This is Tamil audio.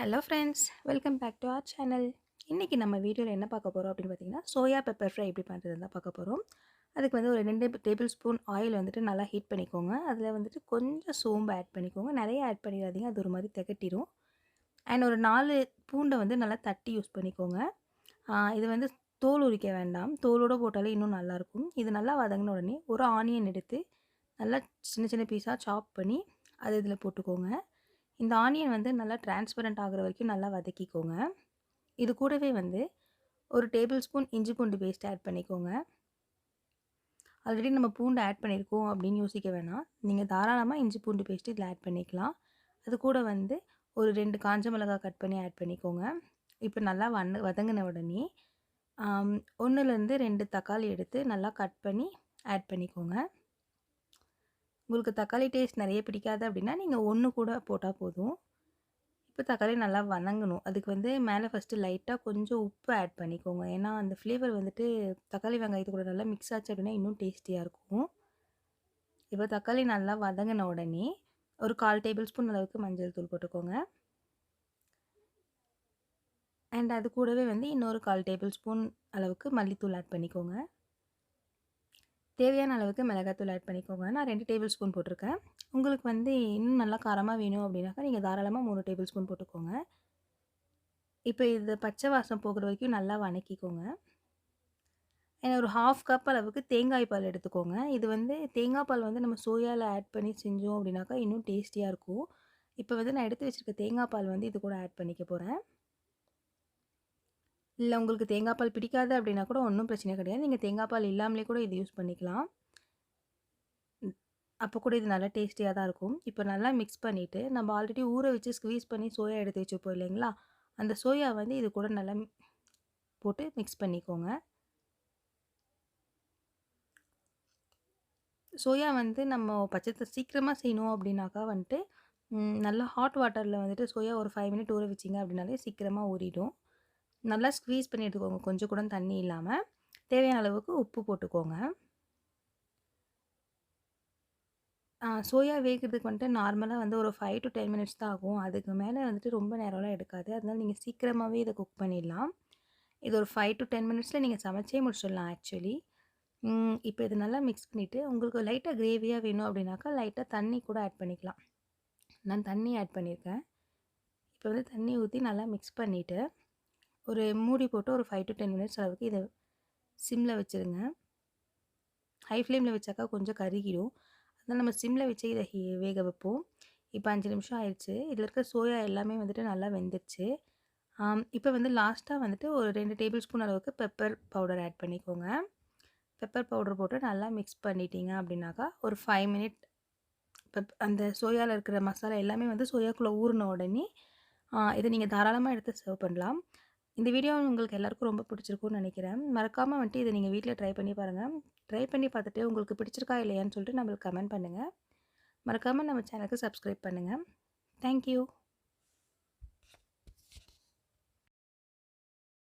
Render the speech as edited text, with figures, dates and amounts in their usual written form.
Hello friends, welcome back to our channel. இன்றைக்கி நம்ம வீடியோவில் என்ன பார்க்க போகிறோம் அப்படின்னு பார்த்தீங்கன்னா, சோயா பெப்பர் ஃப்ரை எப்படி பண்ணுறதுன்னு தான் பார்க்க போகிறோம். அதுக்கு வந்து ஒரு 2 டேபிள் ஸ்பூன் ஆயில் வந்துட்டு நல்லா ஹீட் பண்ணிக்கோங்க. அதில் வந்துட்டு கொஞ்சம் சோம்பு ஆட் பண்ணிக்கோங்க. நிறைய ஆட் பண்ணிடாதீங்க, அது ஒரு மாதிரி திகட்டிடும். அண்ட் ஒரு 4 பூண்டை வந்து நல்லா தட்டி யூஸ் பண்ணிக்கோங்க. இது வந்து தோல் உரிக்க வேண்டாம், தோலோடு போட்டாலே இன்னும் நல்லாயிருக்கும். இது நல்லா வதங்கின உடனே ஒரு ஆனியன் எடுத்து நல்லா சின்ன சின்ன பீஸாக சாப் பண்ணி அது இதில் போட்டுக்கோங்க. இந்த ஆனியன் வந்து நல்லா டிரான்ஸ்பரண்ட் ஆகிற வரைக்கும் நல்லா வதக்கிக்கோங்க. இது கூடவே வந்து ஒரு டேபிள் ஸ்பூன் இஞ்சி பூண்டு பேஸ்ட் ஆட் பண்ணிக்கோங்க. ஆல்ரெடி நம்ம பூண்டு ஆட் பண்ணியிருக்கோம் அப்படின்னு யோசிக்க வேணாம். நீங்கள் தாராளமாக இஞ்சி பூண்டு பேஸ்ட்டு இதில் ஆட் பண்ணிக்கலாம். அது கூட வந்து ஒரு 2 காஞ்ச மிளகாய் கட் பண்ணி ஆட் பண்ணிக்கோங்க. இப்போ நல்லா வதங்கின உடனே 1லேருந்து 2 தக்காளி எடுத்து நல்லா கட் பண்ணி ஆட் பண்ணிக்கோங்க. உங்களுக்கு தக்காளி டேஸ்ட் நிறைய பிடிக்காது அப்படின்னா நீங்கள் 1 கூட போட்டால் போதும். இப்போ தக்காளி நல்லா வதங்கணும். அதுக்கு வந்து மேலே ஃபஸ்ட்டு லைட்டாக கொஞ்சம் உப்பு ஆட் பண்ணிக்கோங்க. ஏன்னா அந்த ஃப்ளேவர் வந்துட்டு தக்காளி வெங்காயத்து கூட நல்லா மிக்ஸ் ஆச்சு அப்படின்னா இன்னும் டேஸ்டியாக இருக்கும். இப்போ தக்காளி நல்லா வதங்கின உடனே ஒரு 1/4 டேபிள் ஸ்பூன் அளவுக்கு மஞ்சள் தூள் போட்டுக்கோங்க. அண்ட் அது கூடவே வந்து இன்னொரு 1/4 டேபிள் ஸ்பூன் அளவுக்கு மல்லித்தூள் ஆட் பண்ணிக்கோங்க. தேவையான அளவுக்கு மிளகாத்தூள் ஆட் பண்ணிக்கோங்க. நான் 2 டேபிள் ஸ்பூன் போட்டிருக்கேன். உங்களுக்கு வந்து இன்னும் நல்லா காரமாக வேணும் அப்படின்னாக்கா நீங்கள் தாராளமாக 3 டேபிள் ஸ்பூன் போட்டுக்கோங்க. இப்போ இது பச்சை வாசம் போகிற வரைக்கும் நல்லா வதக்கிக்கோங்க. ஒரு 1/2 கப் அளவுக்கு தேங்காய் பால் எடுத்துக்கோங்க. இது வந்து தேங்காய் பால் வந்து நம்ம சோயாவில் ஆட் பண்ணி செஞ்சோம் அப்படின்னாக்கா இன்னும் டேஸ்டியாக இருக்கும். இப்போ வந்து நான் எடுத்து வச்சுருக்க தேங்காய் பால் வந்து இது கூட ஆட் பண்ணிக்க போகிறேன். இல்லை உங்களுக்கு தேங்காய் பால் பிடிக்காது அப்படின்னா கூட ஒன்றும் பிரச்சனை கிடையாது. நீங்கள் தேங்காய் பால் இல்லாமலே கூட இது யூஸ் பண்ணிக்கலாம். அப்போ கூட இது நல்லா டேஸ்டியாக தான் இருக்கும். இப்போ நல்லா மிக்ஸ் பண்ணிவிட்டு நம்ம ஆல்ரெடி ஊற வச்சு ஸ்க்வீஸ் பண்ணி சோயா எடுத்து வச்சுப்போம் இல்லைங்களா, அந்த சோயா வந்து இது கூட நல்லா போட்டு மிக்ஸ் பண்ணிக்கோங்க. சோயா வந்து நம்ம பச்சத்தை சீக்கிரமாக செய்யணும் அப்படின்னாக்கா வந்துட்டு நல்லா ஹாட் வாட்டரில் வந்துட்டு சோயா ஒரு 5 மினிட் ஊற வச்சிங்க அப்படின்னாலே சீக்கிரமாக ஊறிடும். நல்லா ஸ்க்வீஸ் பண்ணி எடுத்துக்கோங்க, கொஞ்சம் கூட தண்ணி இல்லாமல். தேவையான அளவுக்கு உப்பு போட்டுக்கோங்க. சோயா வேகிறதுக்கு வந்துட்டு நார்மலாக வந்து ஒரு 5 to 10 மினிட்ஸ் தான் ஆகும். அதுக்கு மேலே வந்துட்டு ரொம்ப நேரம்லாம் எடுக்காது. அதனால நீங்கள் சீக்கிரமாகவே இதை குக் பண்ணிடலாம். இது ஒரு 5 to 10 மினிட்ஸில் நீங்கள் சமைச்சே முடிச்சிடலாம் ஆக்சுவலி. இப்போ இது நல்லா மிக்ஸ் பண்ணிவிட்டு உங்களுக்கு லைட்டாக கிரேவியாக வேணும் அப்படின்னாக்கா லைட்டாக தண்ணி கூட ஆட் பண்ணிக்கலாம். நான் தண்ணி ஆட் பண்ணியிருக்கேன். இப்போ வந்து தண்ணி ஊற்றி நல்லா மிக்ஸ் பண்ணிவிட்டு ஒரு மூடி போட்டு ஒரு 5 to 10 மினிட்ஸ் அளவுக்கு இதை சிம்மில் வச்சுருங்க. ஹை ஃப்ளேமில் வச்சாக்கா கொஞ்சம் கருகிடும். அதனால் நம்ம சிம்மில் வச்சு இதை வேக வைப்போம். இப்போ 5 நிமிஷம் ஆயிடுச்சு. இதில் இருக்க சோயா எல்லாமே வந்துட்டு நல்லா வெந்துருச்சு. இப்போ வந்து லாஸ்ட்டாக வந்துட்டு ஒரு 2 டேபிள் ஸ்பூன் அளவுக்கு பெப்பர் பவுடர் ஆட் பண்ணிக்கோங்க. பெப்பர் பவுடர் போட்டு நல்லா மிக்ஸ் பண்ணிட்டீங்க அப்படின்னாக்கா ஒரு 5 மினிட் அந்த சோயாவில் இருக்கிற மசாலா எல்லாமே வந்து சோயாக்குள்ளே ஊறின உடனே இதை நீங்கள் தாராளமாக எடுத்து சர்வ் பண்ணலாம். இந்த வீடியோ உங்களுக்கு எல்லாருக்கும் ரொம்ப பிடிச்சிருக்கும்னு நினைக்கிறேன். மறக்காமல் வந்துட்டு இதை நீங்கள் வீட்டில் ட்ரை பண்ணி பாருங்கள். ட்ரை பண்ணி பார்த்துட்டு உங்களுக்கு பிடிச்சிருக்கா இல்லையான்னு சொல்லிட்டு நம்மளுக்கு கமெண்ட் பண்ணுங்கள். மறக்காமல் நம்ம சேனலுக்கு சப்ஸ்கிரைப் பண்ணுங்கள். தேங்க்யூ.